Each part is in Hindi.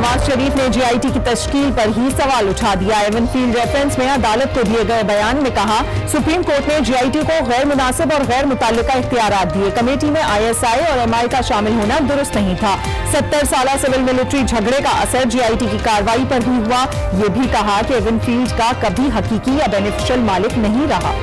नवाज शरीफ ने GIT की तश्कील पर ही सवाल उठा दिया। एवनफील्ड रेफरेंस में अदालत को दिए गए बयान में कहा, सुप्रीम कोर्ट ने GIT को गैर मुनासिब और गैर मुताल्लिका इख्तियारात दिए। कमेटी में ISI और MI का शामिल होना दुरुस्त नहीं था। 70 साला सिविल मिलिट्री झगड़े का असर GIT की कार्रवाई पर भी हुआ। ये भी कहा कि एवनफील्ड का कभी हकीकी या बेनिफिशियल मालिक नहीं रहा।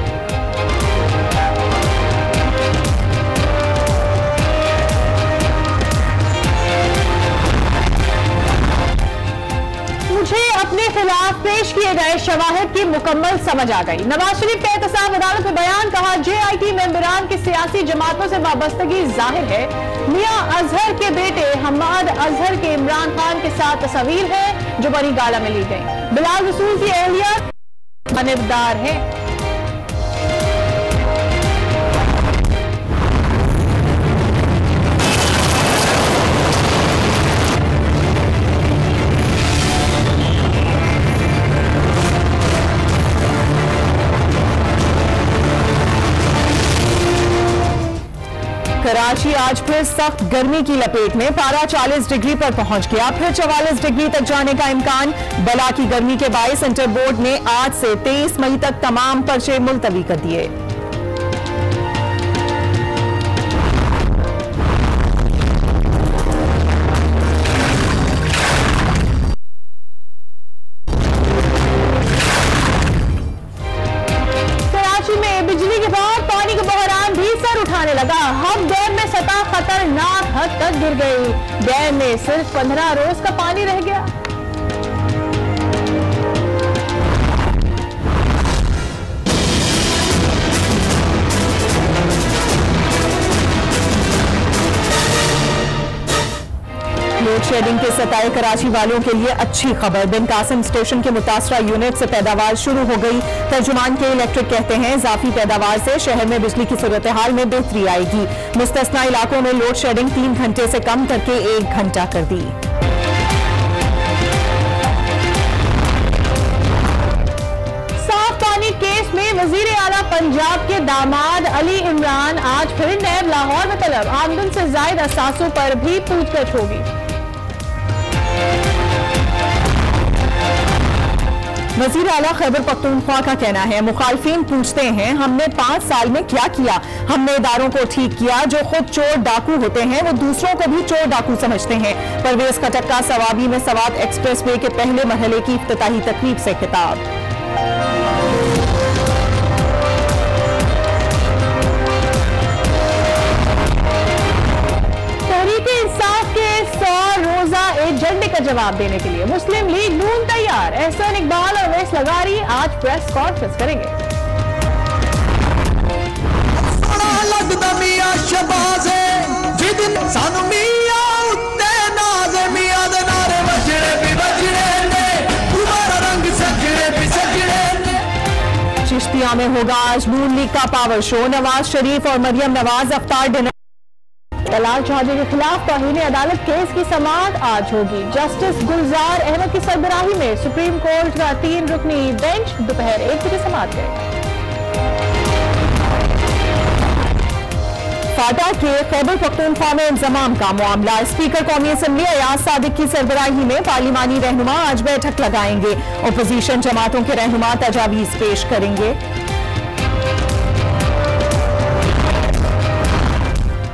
मुझे अपने खिलाफ पेश किए गए शवाहिद की मुकम्मल समझ आ गई। नवाज शरीफ का एहतसाब अदालत में बयान, कहा GIT मेंबरान की सियासी जमातों से वाबस्तगी जाहिर है। मियां अजहर के बेटे हमाद अजहर के इमरान खान के साथ तस्वीर है जो बड़ी गाला में ली गई। बिलाल रसूल की एहलिया मानवदार है। कराची आज फिर सख्त गर्मी की लपेट में, पारा 40 डिग्री पर पहुंच गया। फिर 44 डिग्री तक जाने का इम्कान। बला की गर्मी के बायस इंटर बोर्ड ने आज से 23 मई तक तमाम पर्चे मुलतवी कर दिए। कराची में बिजली के बाद पानी का बहरान भी सर उठाने लगा। हम डैम में सतह खतरनाक हद तक गिर गई। डैम में सिर्फ 15 रोज का पानी रह गया। लोड शेडिंग के सताए कराची वालों के लिए अच्छी खबर। बिन कासिम स्टेशन के मुतासरा यूनिट से पैदावार शुरू हो गई। तर्जुमान के इलेक्ट्रिक कहते हैं, इजाफी पैदावार से शहर में बिजली की सूरत हाल में बेहतरी आएगी। मुस्तस्ना इलाकों में लोड शेडिंग 3 घंटे से कम करके 1 घंटा कर दी। साफ पानी केस में वजीर आला पंजाब के दामाद अली इमरान आज फिर नैब लाहौर में तलब। आमदन से जायद असासों पर भी पूछताछ होगी। वजीर आला खैबर पख्तूनख्वा का कहना है, मुखालफिन पूछते हैं हमने 5 साल में क्या किया। हमने इदारों को ठीक किया। जो खुद चोर डाकू होते हैं वो दूसरों को भी चोर डाकू समझते हैं। परवेज खटक का सवाबी में सवात एक्सप्रेस वे के पहले मरहले की इफ्तिताही तकरीब से खिताब। तहरीक इंसाफ के 100 रोजा एजेंडे का जवाब देने के लिए मुस्लिम लीग नून तैयार। एहसान इकबाल और वैस लगारी आज प्रेस कॉन्फ्रेंस करेंगे। चिश्तिया में होगा आज नून लीग का पावर शो। नवाज शरीफ और मरियम नवाज अफ्तार डिनर। दलाल चौधरी के खिलाफ तौहीन अदालत केस की समाअत आज होगी। जस्टिस गुलजार अहमद की सरबराही में सुप्रीम कोर्ट का 3 रुकनी बेंच दोपहर 1 बजे समाअत करेगा। फाटा के खैबर पख्तूनख्वा में इंजमाम का मामला। स्पीकर कौमी असम्बली अयाज सादिक की सरबराही में पार्लिमानी रहनुमा आज बैठक लगाएंगे। ओपोजिशन जमातों के रहनुमा तजावीज पेश करेंगे।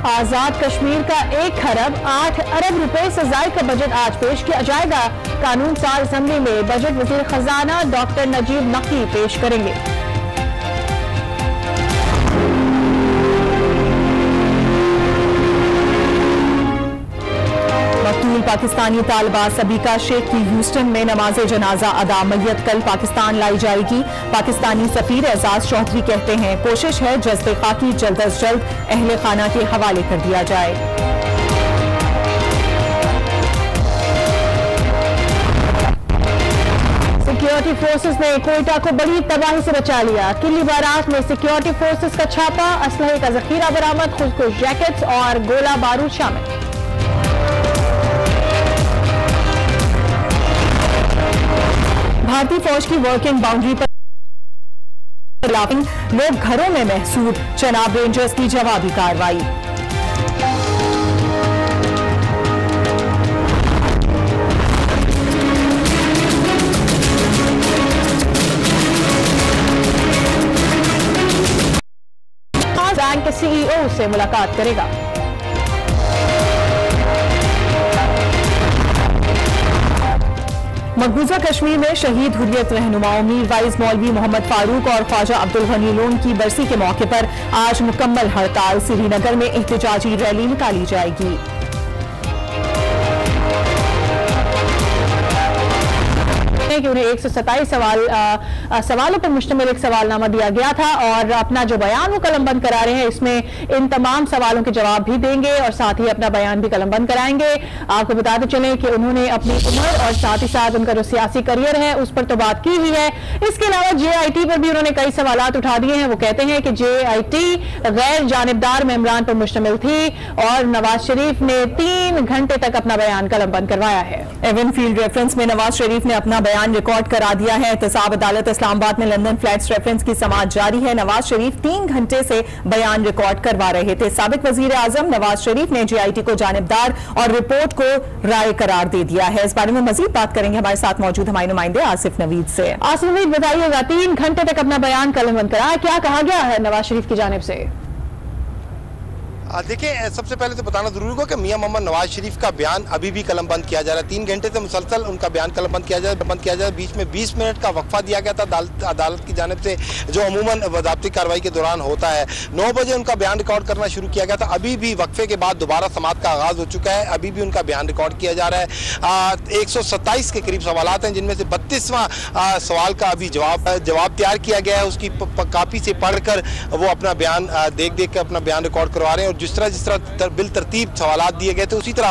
आजाद कश्मीर का 1 खरब 8 अरब रुपए से जायद का बजट आज पेश किया जाएगा। कानून साज असेंबली में बजट वजीर खजाना डॉक्टर नजीब नकी पेश करेंगे। मकतूल पाकिस्तानी तालिबा सबीका शेख की ह्यूस्टन में नमाज जनाजा अदा। मैयत कल पाकिस्तान लाई जाएगी। पाकिस्तानी सफीर एजाज चौधरी कहते हैं, कोशिश है जज्बे खाकी जल्द अज जल्द अहले खाना के हवाले कर दिया जाए। सिक्योरिटी फोर्सेस ने कोयटा को बड़ी तबाही से बचा लिया। किली बारात में सिक्योरिटी फोर्सेस का छापा, असलहे का जखीरा बरामद, खुदकुश जैकेट्स और गोला बारूद शामिल। भारतीय फौज की वर्किंग बाउंड्री पर लोग घरों में महसूद। चनाब रेंजर्स की जवाबी कार्रवाई। CEO से मुलाकात करेगा। मकबूजा कश्मीर में शहीद हुर्रियत रहनुमाओं मीर वाइज मौलवी मोहम्मद फारूक और ख्वाजा अब्दुल गनी लोन की बरसी के मौके पर आज मुकम्मल हड़ताल। श्रीनगर में एहतजाजी रैली निकाली जाएगी। कि उन्हें 127 सवालों पर मुश्तमिल एक सवालनामा दिया गया था और अपना जो बयान वो कलमबंद करा रहे हैं, इसमें इन तमाम सवालों के जवाब भी देंगे और साथ ही अपना बयान भी कलमबंद कराएंगे। आपको बताते चलें कि उन्होंने अपनी उम्र और साथ ही साथ उनका जो सियासी करियर है उस पर तो बात की ही है। इसके अलावा JIT पर भी उन्होंने कई सवालात उठा दिए हैं। वो कहते हैं कि JIT गैर जानिबदार मेंबरान पर मुश्तमिल थी और नवाज शरीफ ने 3 घंटे तक अपना बयान कलमबंद करवाया है। एवन फील्ड रेफरेंस में नवाज शरीफ ने अपना बयान रिकॉर्ड करा दिया है। एहतसाब अदालत इस्लामाबाद में लंदन फ्लैट्स रेफरेंस की समाअत जारी है। नवाज शरीफ 3 घंटे से बयान रिकॉर्ड करवा रहे थे। साबिक वजीर आजम नवाज शरीफ ने JIT को जानिबदार और रिपोर्ट को राय करार दे दिया है। इस बारे में मजीद बात करेंगे हमारे साथ मौजूद हमारे नुमाइंदे आसिफ नवीद से। आसिफ नवीद, बताइएगा 3 घंटे तक अपना बयान कलमबंद करा, क्या कहा गया है नवाज शरीफ की जानिब से? देखिए, सबसे पहले तो बताना जरूरी होगा कि मियां मोहम्मद नवाज शरीफ का बयान अभी भी कलमबंद किया जा रहा है। 3 घंटे से मुसलसल उनका बयान कलमबंद किया जा रहा है। बीच में 20 मिनट का वक्फा दिया गया था अदालत की जानिब से, जो अमूमन ज़ाब्ती कार्रवाई के दौरान होता है। 9 बजे उनका बयान रिकॉर्ड करना शुरू किया गया था। अभी भी वक्फे के बाद दोबारा समाअत का आगाज हो चुका है। अभी भी उनका बयान रिकॉर्ड किया जा रहा है। 127 के करीब सवालात हैं, जिनमें से 32वां सवाल का अभी जवाब तैयार किया गया है। उसकी कापी से पढ़कर वो अपना बयान देख के अपना बयान रिकॉर्ड करवा रहे हैं और जिस तरह बिल तरतीब सवालात दिए गए थे उसी तरह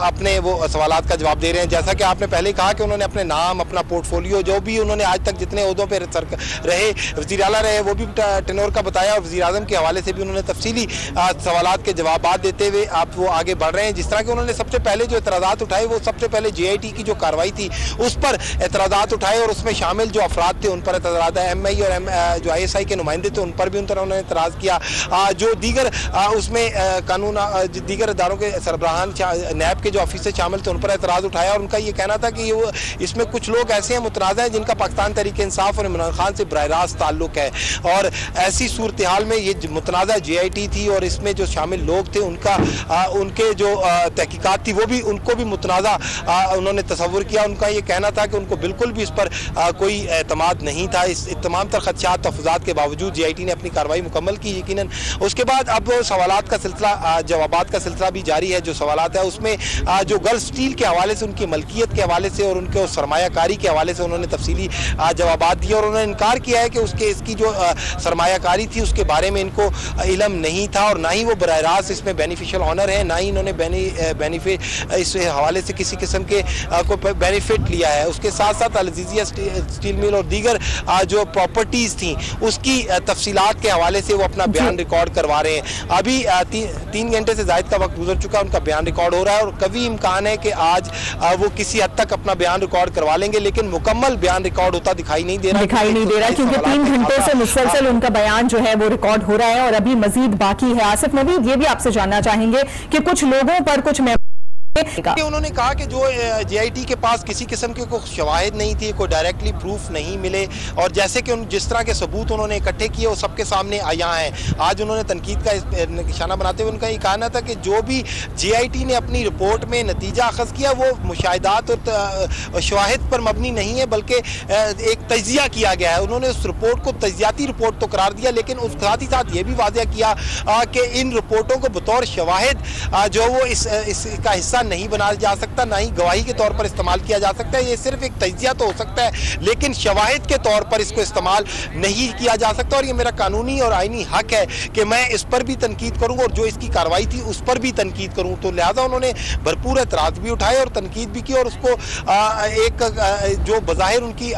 अपने वो सवालात का जवाब दे रहे हैं। जैसा कि आपने पहले कहा कि उन्होंने अपने नाम, अपना पोर्टफोलियो, जो भी उन्होंने आज तक जितने ओहदों पे रहे, वज़ीर आला रहे, वो भी टेनोर का बताया और वज़ीर आज़म के हवाले से भी उन्होंने तफसीली सवालात के जवाब देते हुए आप वो आगे बढ़ रहे हैं। जिस तरह के उन्होंने सबसे पहले जो एतराज़ात उठाए, वो सबसे पहले JIT की जो कार्रवाई थी उस पर एतराज़ात उठाए और उसमें शामिल जो अफराद थे उन पर एतराज़ात है। MI और जो ISI के नुमाइंदे थे उन पर भी उन्होंने एतराज़ किया। जो दीगर उसमें कानून दीगर इदारों के सरबराहान नैब के जो ऑफिसर शामिल थे उन पर एतराज़ उठाया और उनका ये कहना था कि इसमें कुछ लोग ऐसे हैं मुतनाज़ा हैं जिनका पाकिस्तान तहरीक इंसाफ और इमरान खान से बराह रास्त ताल्लुक है और ऐसी सूरत हाल में ये मुतनाज़ा JIT थी और इसमें जो शामिल लोग थे उनके जो तहकीकात थी वो भी उनको भी मुतनाज़ा उन्होंने तस्वुर किया। उनका ये कहना था कि उनको बिल्कुल भी इस पर कोई एतमाद नहीं था। इस तमाम तर खदशात तहफ़्फ़ुज़ात के बावजूद JIT ने अपनी कार्रवाई मुकम्मल की यकीनन। उसके बाद अब सवालात का सिलसिला, जवाबात का सिलसिला भी जारी है। जो सवालात है उसमें जो गल्फ स्टील के हवाले से, उनकी मलकियत के हवाले से और उनके सरमायाकारी के हवाले से उन्होंने तफसीली जवाबात दिए और उन्होंने इनकार किया है कि इसकी जो सरमायाकारी थी उसके बारे में इनको इल्म नहीं था और ना ही वो बराह रास्त इसमें बेनिफिशियल ऑनर है, ना ही इन्होंने बेनिफिट इस हवाले से किसी किस्म के को बेनिफिट लिया है। उसके साथ साथ अल-अज़ीज़िया स्टील मिल और दीगर जो प्रॉपर्टीज़ थी उसकी तफसीलात के हवाले से वो अपना बयान रिकॉर्ड करवा रहे हैं। अभी 3 घंटे से ज़ायद का वक्त गुजर चुका है, उनका बयान रिकॉर्ड हो रहा है और कभी इम्कान है कि आज वो किसी हद तक अपना बयान रिकॉर्ड करवा लेंगे, लेकिन मुकम्मल बयान रिकॉर्ड होता दिखाई नहीं दे रहा क्योंकि 3 घंटे से मुसलसल उनका बयान जो है वो रिकॉर्ड हो रहा है और अभी मजीद बाकी है। आसिफ नवीद, ये भी आपसे जानना चाहेंगे कि कुछ लोगों पर कुछ उन्होंने कहा कि जो JIT के पास किसी किस्म के कोई शवाहिद नहीं थी, कोई डायरेक्टली प्रूफ नहीं मिले और जैसे कि जिस तरह के सबूत उन्होंने इकट्ठे किए वो सबके सामने यहाँ हैं। आज उन्होंने तनकीद का निशाना बनाते हुए उनका ये कहना था कि जो भी JIT ने अपनी रिपोर्ट में नतीजा अखज़ किया वो मुशाहिदात और शवाहिद पर मबनी नहीं है बल्कि एक तजिया किया गया है। उन्होंने उस रिपोर्ट को तजियाती रिपोर्ट तो करार दिया, लेकिन उस साथ ही साथ ये भी वाज़ेह किया कि इन रिपोर्टों को बतौर शवाहिद जो वो इसका हिस्सा नहीं बनाया जा सकता, ना ही गवाही के तौर पर इस्तेमाल किया जा सकता है। ये सिर्फ एक तजिया तो हो सकता है लेकिन शवाहिद के तौर पर इसको इस्तेमाल नहीं किया जा सकता और ये मेरा कानूनी और आईनी हक है कि मैं इस पर भी तनकीद करूँ और जो इसकी कार्रवाई थी उस पर भी तनकीद करूँ। तो लिहाजा उन्होंने भरपूर एतराज़ भी उठाए और तनकीद भी की और उसको एक जो बज़ाहिर उनकी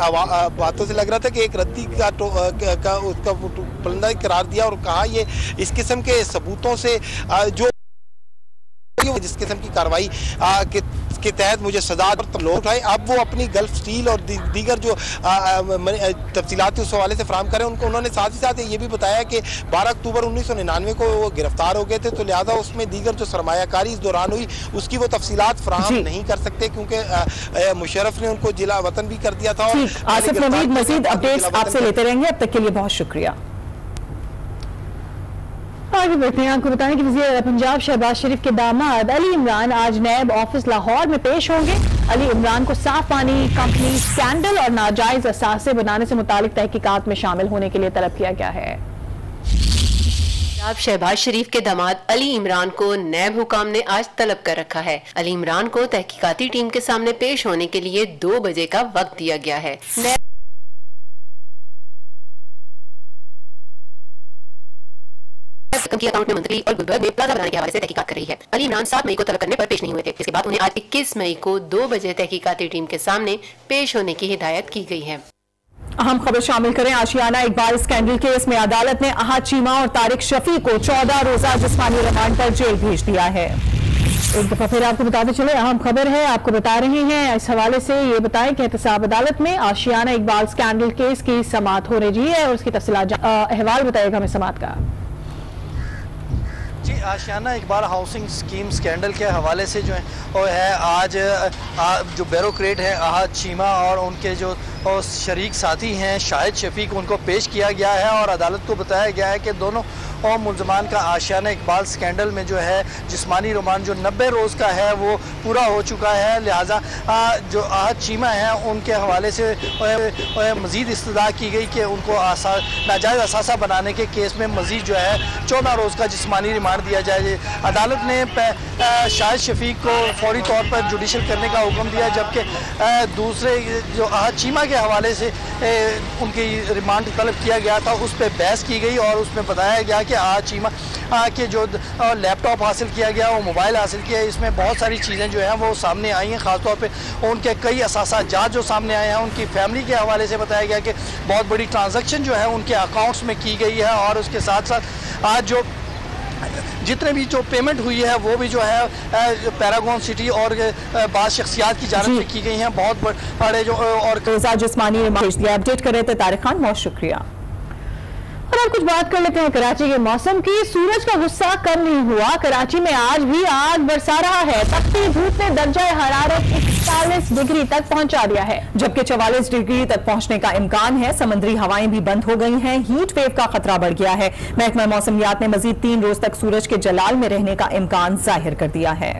बातों से लग रहा था कि एक रद्दी का उसका पलंदा करार दिया और कहा ये इस किस्म के सबूतों से जो जिस किस्म की कार्रवाई के तहत मुझे सजा लोग उठाए, अब वो अपनी गल्फ स्टील और दीगर जो तफसीलात उस हवाले से फराम करें उनको। उन्होंने साथ ही साथ ये भी बताया कि 12 अक्टूबर 1999 को वो गिरफ्तार हो गए थे, तो लिहाजा उसमें दीगर जो सरमायाकारी इस दौरान हुई उसकी वो तफसीलात फराम नहीं कर सकते क्योंकि मुशर्रफ ने उनको जिला वतन भी कर दिया था। आसिफ नवीद, मजीद अपडेट्स आपसे लेते रहेंगे। अब तक के लिए बहुत शुक्रिया। आगे बढ़ते हैं। आपको बताएं कि वज़ीर पंजाब शहबाज शरीफ के दामाद अली इमरान आज नैब ऑफिस लाहौर में पेश होंगे। अली इमरान को साफ पानी कंपनी स्कैंडल और नाजायज असासे बनाने से मुतालिक तहकीकात में शामिल होने के लिए तलब किया गया है। पंजाब शहबाज शरीफ के दामाद अली इमरान को नैब हुकाम ने आज तलब कर रखा है। अली इमरान को तहकीकाती टीम के सामने पेश होने के लिए 2 बजे का वक्त दिया गया है। की अकाउंट में मंत्री और गुलबर्ग में प्लाजा बनाने के हवाले से तहकीकात कर रही है। अली इमरान 7 मई को तलब करने पर पेश नहीं हुए थे। इसके बाद उन्हें आज 21 मई को 2 बजे तहकीकाती टीम के सामने पेश होने की हिदायत की गई है। अहम खबर शामिल करें। आशियाना इकबाल स्कैंडल केस में अदालत ने अहद चीमा और तारिक शफी को 14 रोजा जिस्मानी रिमांड पर जेल भेज दिया है। एक दफा फिर आपको बताते चले, अहम खबर है, आपको बता रहे हैं। इस हवाले से ये बताएं कि एहतसाब अदालत में आशियाना इकबाल स्कैंडल केस की समाअत हो रही है और उसकी तफसीलात अहवाल बताएगा हमें समाअत का। जी, आशियाना इकबाल हाउसिंग स्कीम स्कैंडल के हवाले से जो है आज जो ब्यूरोक्रेट है अहद चीमा और उनके जो शरीक साथी हैं शाहिद शफीक, उनको पेश किया गया है और अदालत को बताया गया है कि दोनों और मुलजमान का आशियाना इकबाल स्कैंडल में जो है जिस्मानी रिमांड जो 90 रोज़ का है वो पूरा हो चुका है। लिहाजा जो अहद चीमा हैं उनके हवाले से मज़ीद इस्तदा की गई कि उनको नाजायज़ असासा बनाने के केस में मज़ीद जो है 14 रोज़ का जिस्मानी रिमांड दिया जाए। अदालत ने शाहिद शफीक को फौरी तौर पर जुडिशल करने का हुक्म दिया, जबकि दूसरे जो अहद चीमा के हवाले से उनकी रिमांड तलब किया गया था उस पर बहस की गई और उसमें बताया गया कि अहद चीमा के जो लैपटॉप हासिल किया गया, वो मोबाइल हासिल किया, इसमें बहुत सारी चीज़ें जो हैं वो सामने आई हैं। ख़ासतौर पे उनके कई असासा जात जो सामने आए हैं, उनकी फैमिली के हवाले से बताया गया कि बहुत बड़ी ट्रांजैक्शन जो है उनके अकाउंट्स में की गई है और उसके साथ साथ आज जो जितने भी जो पेमेंट हुई है वो भी जो है पैरागॉन सिटी और बाज़ शख्सियात की जानिब से की गई हैं। बहुत बड़े जो और जिस्मानी अपडेट कर रहे थे तारिक खान, बहुत शुक्रिया। और अब कुछ बात कर लेते हैं कराची के मौसम की। सूरज का गुस्सा कम नहीं हुआ, कराची में आज भी आग बरसा रहा है। तपती धूप ने दर्जा हरारत 41 डिग्री तक पहुंचा दिया है, जबकि 44 डिग्री तक पहुंचने का इम्कान है। समुद्री हवाएं भी बंद हो गई हैं, हीट वेव का खतरा बढ़ गया है। महकमा मौसमियात ने मजीद 3 रोज तक सूरज के जलाल में रहने का इम्कान जाहिर कर दिया है।